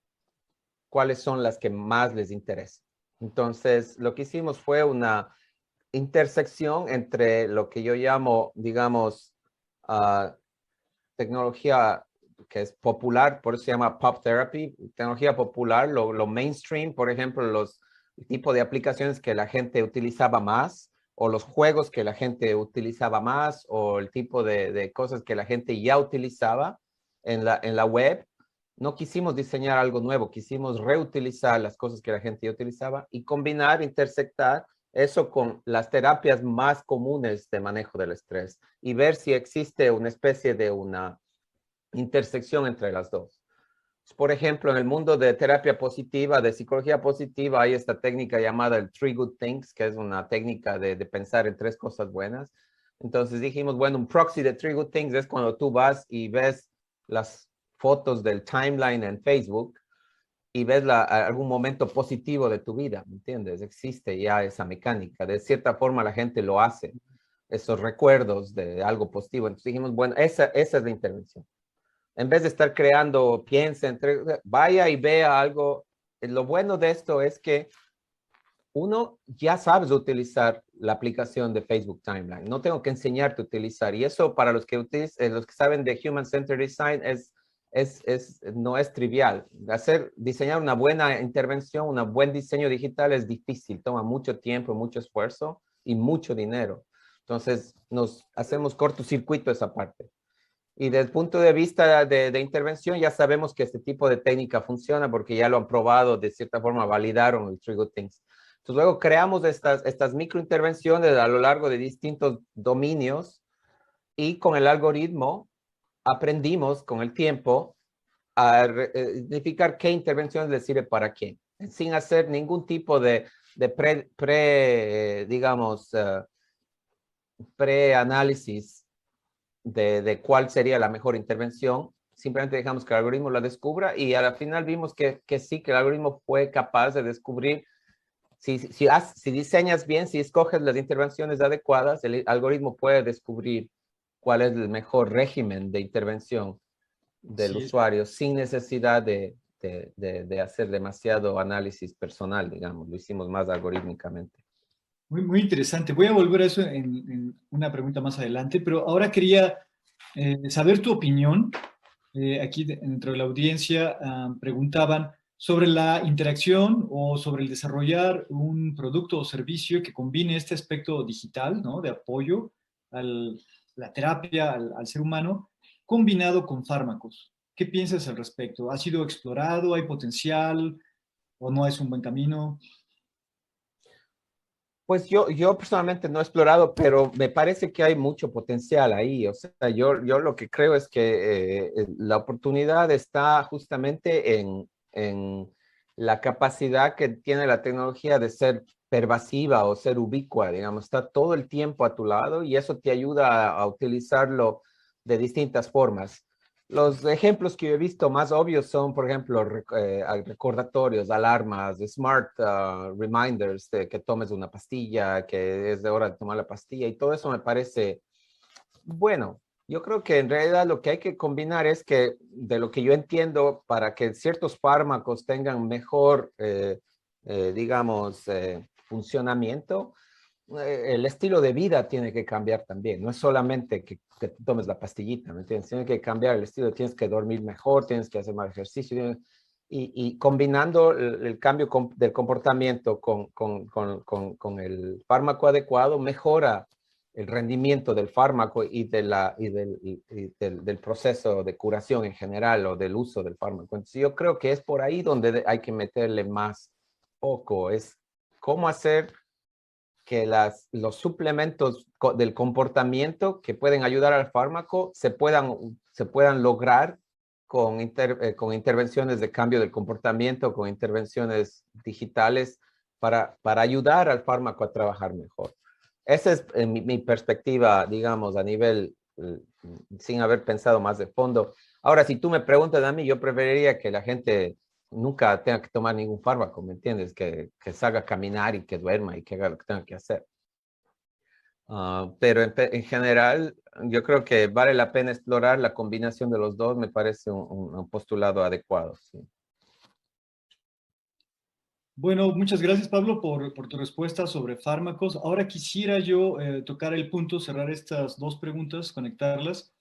cuáles son las que más les interesan. Entonces, lo que hicimos fue una intersección entre lo que yo llamo, digamos, tecnología que es popular, por eso se llama pop therapy, tecnología popular, lo mainstream, por ejemplo, el tipo de aplicaciones que la gente utilizaba más, o los juegos que la gente utilizaba más, o el tipo de cosas que la gente ya utilizaba en la web. No quisimos diseñar algo nuevo, quisimos reutilizar las cosas que la gente ya utilizaba y combinar, intersectar eso con las terapias más comunes de manejo del estrés y ver si existe una especie de una intersección entre las dos. Por ejemplo, en el mundo de terapia positiva, de psicología positiva, hay esta técnica llamada el Three Good Things, que es una técnica de pensar en 3 cosas buenas. Entonces dijimos, bueno, un proxy de Three Good Things es cuando tú vas y ves las fotos del timeline en Facebook y ves algún momento positivo de tu vida, ¿me entiendes? Existe ya esa mecánica. De cierta forma la gente lo hace, esos recuerdos de algo positivo. Entonces dijimos, bueno, esa es la intervención. En vez de estar creando, piense, vaya y vea algo. Lo bueno de esto es que uno ya sabes utilizar la aplicación de Facebook Timeline. No tengo que enseñarte a utilizar. Y eso para los que saben de Human Centered Design no es trivial. Diseñar una buena intervención, un buen diseño digital es difícil. Toma mucho tiempo, mucho esfuerzo y mucho dinero. Entonces nos hacemos cortocircuito esa parte. Y desde el punto de vista de intervención, ya sabemos que este tipo de técnica funciona porque ya lo han probado, de cierta forma validaron el Three Good Things. Entonces luego creamos estas microintervenciones a lo largo de distintos dominios y con el algoritmo aprendimos con el tiempo a identificar qué intervenciones le sirve para quién, sin hacer ningún tipo de digamos, preanálisis de cuál sería la mejor intervención. Simplemente dejamos que el algoritmo la descubra y al final vimos que sí, que el algoritmo fue capaz de descubrir, si diseñas bien, si escoges las intervenciones adecuadas, el algoritmo puede descubrir cuál es el mejor régimen de intervención del usuario sin necesidad de hacer demasiado análisis personal, digamos, lo hicimos más algorítmicamente. Muy, muy interesante. Voy a volver a eso en una pregunta más adelante, pero ahora quería saber tu opinión. Aquí dentro de la audiencia preguntaban sobre la interacción o sobre el desarrollar un producto o servicio que combine este aspecto digital, ¿no? De apoyo a la terapia, al ser humano, combinado con fármacos. ¿Qué piensas al respecto? ¿Ha sido explorado? ¿Hay potencial? ¿O no es un buen camino? Pues yo personalmente no he explorado, pero me parece que hay mucho potencial ahí. O sea, yo lo que creo es que la oportunidad está justamente en la capacidad que tiene la tecnología de ser pervasiva o ser ubicua, digamos, está todo el tiempo a tu lado y eso te ayuda a utilizarlo de distintas formas. Los ejemplos que yo he visto más obvios son, por ejemplo, recordatorios, alarmas, smart reminders de que tomes una pastilla, que es de hora de tomar la pastilla y todo eso me parece bueno. Yo creo que en realidad lo que hay que combinar es que, de lo que yo entiendo, para que ciertos fármacos tengan mejor, digamos, funcionamiento, el estilo de vida tiene que cambiar también. No es solamente que tomes la pastillita, ¿me entiendes? Tiene que cambiar el estilo, tienes que dormir mejor, tienes que hacer más ejercicio. Y combinando el cambio del comportamiento con el fármaco adecuado, mejora el rendimiento del fármaco del proceso de curación en general o del uso del fármaco. Entonces yo creo que es por ahí donde hay que meterle más foco, es cómo hacer que los suplementos del comportamiento que pueden ayudar al fármaco se puedan lograr con intervenciones de cambio del comportamiento, con intervenciones digitales para ayudar al fármaco a trabajar mejor. Esa es mi perspectiva, digamos, a nivel, sin haber pensado más de fondo. Ahora, si tú me preguntas a mí, yo preferiría que la gente nunca tenga que tomar ningún fármaco, ¿me entiendes? Que salga a caminar y que duerma y que haga lo que tenga que hacer. Pero en general, yo creo que vale la pena explorar la combinación de los dos, me parece un postulado adecuado. Sí. Bueno, muchas gracias, Pablo, por tu respuesta sobre fármacos. Ahora quisiera yo tocar el punto, cerrar estas dos preguntas, conectarlas.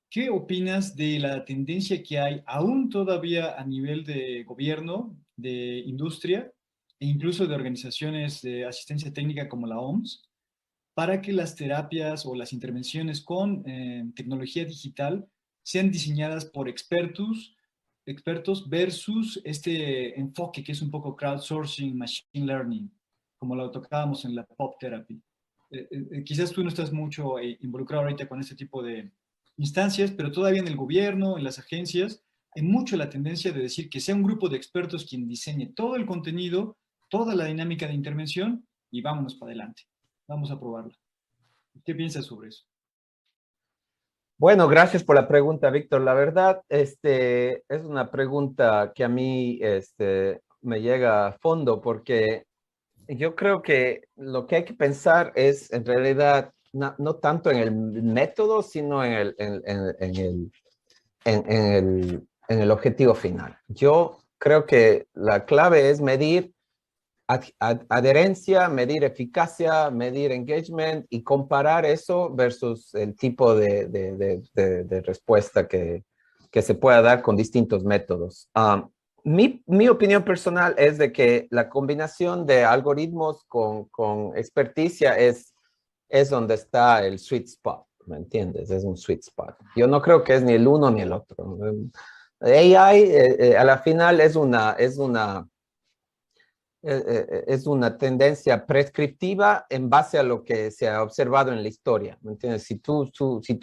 ¿Qué opinas de la tendencia que hay aún todavía a nivel de gobierno, de industria e incluso de organizaciones de asistencia técnica como la OMS para que las terapias o las intervenciones con tecnología digital sean diseñadas por expertos versus este enfoque que es un poco crowdsourcing, machine learning, como lo tocábamos en la pop therapy? Quizás tú no estás mucho involucrado ahorita con este tipo de instancias, pero todavía en el gobierno, en las agencias, hay mucho la tendencia de decir que sea un grupo de expertos quien diseñe todo el contenido, toda la dinámica de intervención y vámonos para adelante. Vamos a probarla. ¿Qué piensas sobre eso? Bueno, gracias por la pregunta, Víctor. La verdad, es una pregunta que a mí me llega a fondo porque yo creo que lo que hay que pensar es en realidad no tanto en el método, sino en el objetivo final. Yo creo que la clave es medir adherencia, medir eficacia, medir engagement y comparar eso versus el tipo de respuesta que se pueda dar con distintos métodos. Mi opinión personal es de que la combinación de algoritmos con experticia es donde está el sweet spot, ¿me entiendes? Es un sweet spot. Yo no creo que es ni el uno ni el otro. AI a la final es una tendencia prescriptiva en base a lo que se ha observado en la historia, ¿me entiendes? Si tú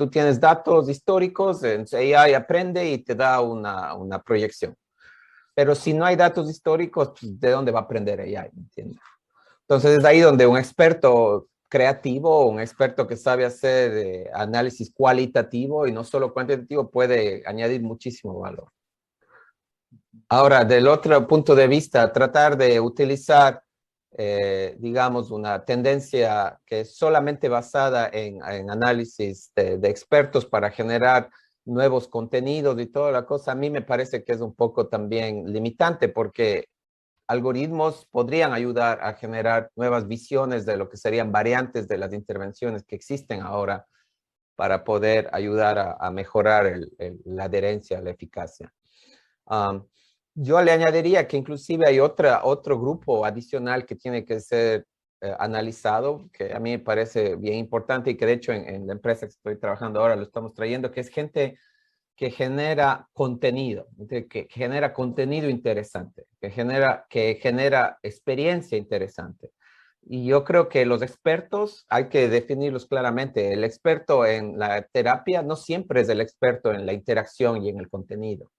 tienes datos históricos, AI aprende y te da una proyección. Pero si no hay datos históricos, pues, ¿de dónde va a aprender AI? ¿Me entiendes? Entonces es ahí donde un experto creativo, un experto que sabe hacer análisis cualitativo y no solo cuantitativo, puede añadir muchísimo valor. Ahora, del otro punto de vista, tratar de utilizar, digamos, una tendencia que es solamente basada en análisis de expertos para generar nuevos contenidos y toda la cosa, a mí me parece que es un poco también limitante porque algoritmos podrían ayudar a generar nuevas visiones de lo que serían variantes de las intervenciones que existen ahora para poder ayudar a mejorar la adherencia, la eficacia. Yo le añadiría que inclusive hay otro grupo adicional que tiene que ser analizado, que a mí me parece bien importante y que de hecho en la empresa que estoy trabajando ahora lo estamos trayendo, que es gente que genera contenido, que genera contenido interesante, que genera experiencia interesante. Y yo creo que los expertos hay que definirlos claramente. El experto en la terapia no siempre es el experto en la interacción y en el contenido.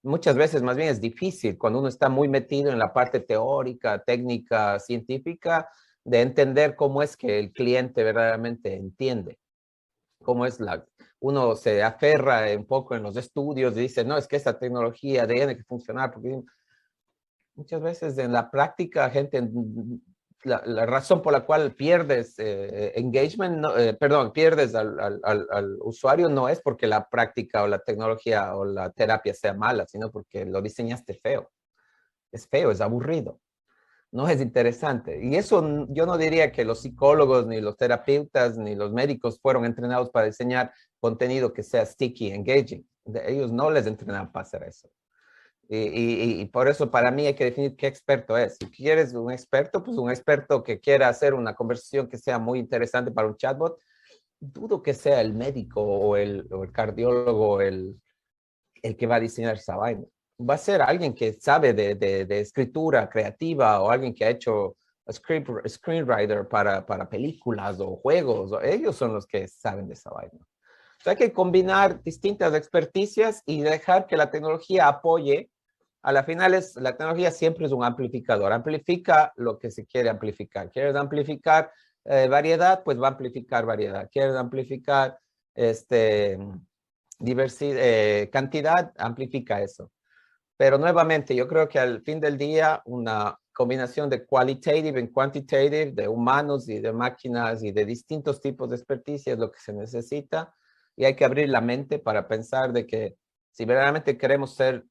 Muchas veces más bien es difícil cuando uno está muy metido en la parte teórica, técnica, científica, de entender cómo es que el cliente verdaderamente entiende. Cómo es uno se aferra un poco en los estudios y dice, no, es que esta tecnología tiene que funcionar, porque muchas veces en la práctica, gente, la razón por la cual pierdes engagement, no, perdón, pierdes al usuario no es porque la práctica o la tecnología o la terapia sea mala, sino porque lo diseñaste feo. Es feo, es aburrido. No es interesante. Y eso yo no diría que los psicólogos, ni los terapeutas, ni los médicos fueron entrenados para diseñar contenido que sea sticky, engaging. Ellos no les entrenan para hacer eso. Y por eso para mí hay que definir qué experto es. Si quieres un experto, pues un experto que quiera hacer una conversación que sea muy interesante para un chatbot, dudo que sea el médico o el cardiólogo el que va a diseñar esa vaina. Va a ser alguien que sabe de escritura creativa o alguien que ha hecho screenwriter para películas o juegos. Ellos son los que saben de esa vaina. O sea, hay que combinar distintas experticias y dejar que la tecnología apoye. A la final, la tecnología siempre es un amplificador. Amplifica lo que se quiere amplificar. ¿Quieres amplificar variedad? Pues va a amplificar variedad. ¿Quieres amplificar cantidad? Amplifica eso. Pero nuevamente, yo creo que al fin del día, una combinación de qualitative y quantitative, de humanos y de máquinas y de distintos tipos de experticia es lo que se necesita. Y hay que abrir la mente para pensar de que si verdaderamente queremos ser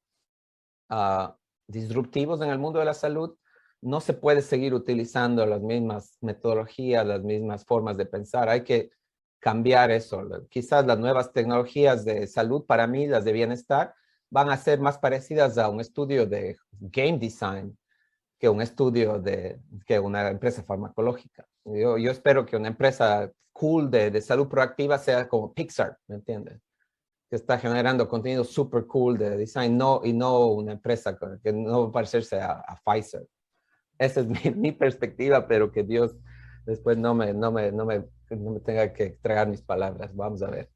disruptivos en el mundo de la salud, no se puede seguir utilizando las mismas metodologías, las mismas formas de pensar. Hay que cambiar eso. Quizás las nuevas tecnologías de salud, para mí, las de bienestar, van a ser más parecidas a un estudio de game design que un estudio que una empresa farmacológica. Yo espero que una empresa cool de salud proactiva sea como Pixar, ¿me entiendes? Que está generando contenido super cool de design, y no una empresa que no va a parecerse a Pfizer. Esa es mi perspectiva, pero que Dios después no me tenga que tragar mis palabras. Vamos a ver.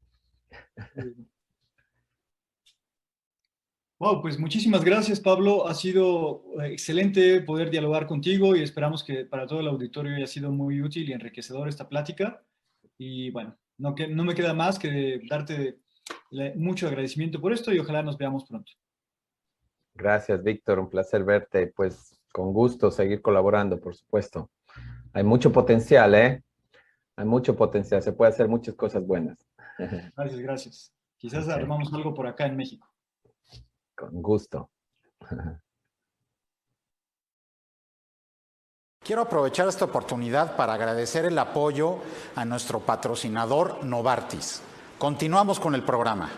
Wow, pues muchísimas gracias, Pablo. Ha sido excelente poder dialogar contigo y esperamos que para todo el auditorio haya sido muy útil y enriquecedor esta plática. Y bueno, no me queda más que darte mucho agradecimiento por esto y ojalá nos veamos pronto. Gracias, Víctor. Un placer verte. Pues con gusto seguir colaborando, por supuesto. Hay mucho potencial, ¿eh? Hay mucho potencial. Se puede hacer muchas cosas buenas. Gracias, gracias. Quizás armamos algo por acá en México. Con gusto. Quiero aprovechar esta oportunidad para agradecer el apoyo a nuestro patrocinador Novartis. Continuamos con el programa.